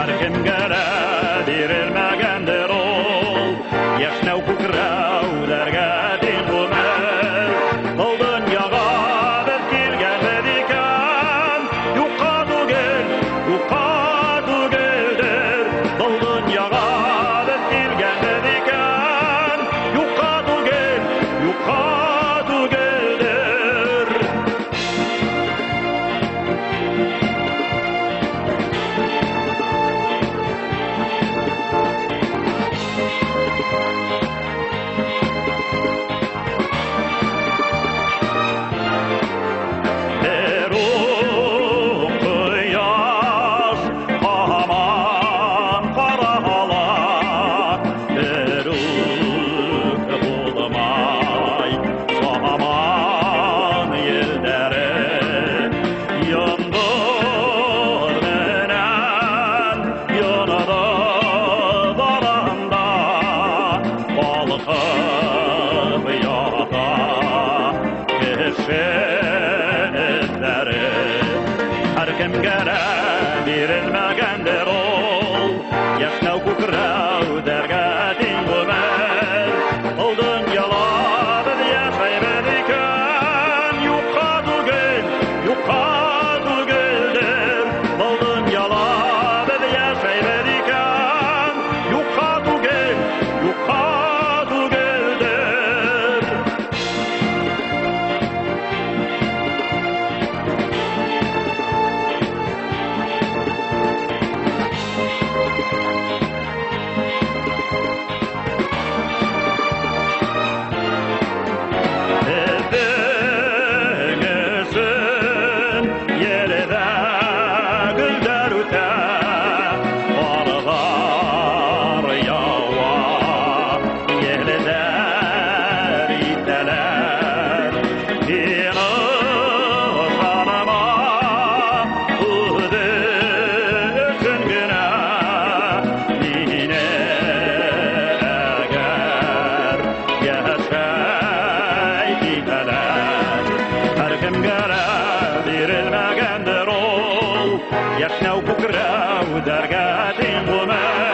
Әркімгәрі берілмәгендер ол, яшнау күкірау дәрге ден ғұмыр. Бұл дүнияға біз келгенбіз екен, юққа түгелдер. Бұл дүнияға біз келгенбіз екен, юққа түгелдер. Әркімгәрі берілмәгендер ол, яшнау күкірау дәрге ден ғұмыр. Бұл дүнияда біз яшаймыз екен, юққа түгелдер. Бұл дүнияда біз яшаймыз екен, юққа түгелдер. Әркімгәрі берілмәгендер ол, яшнау күкірау дәрге ден ғұмыр.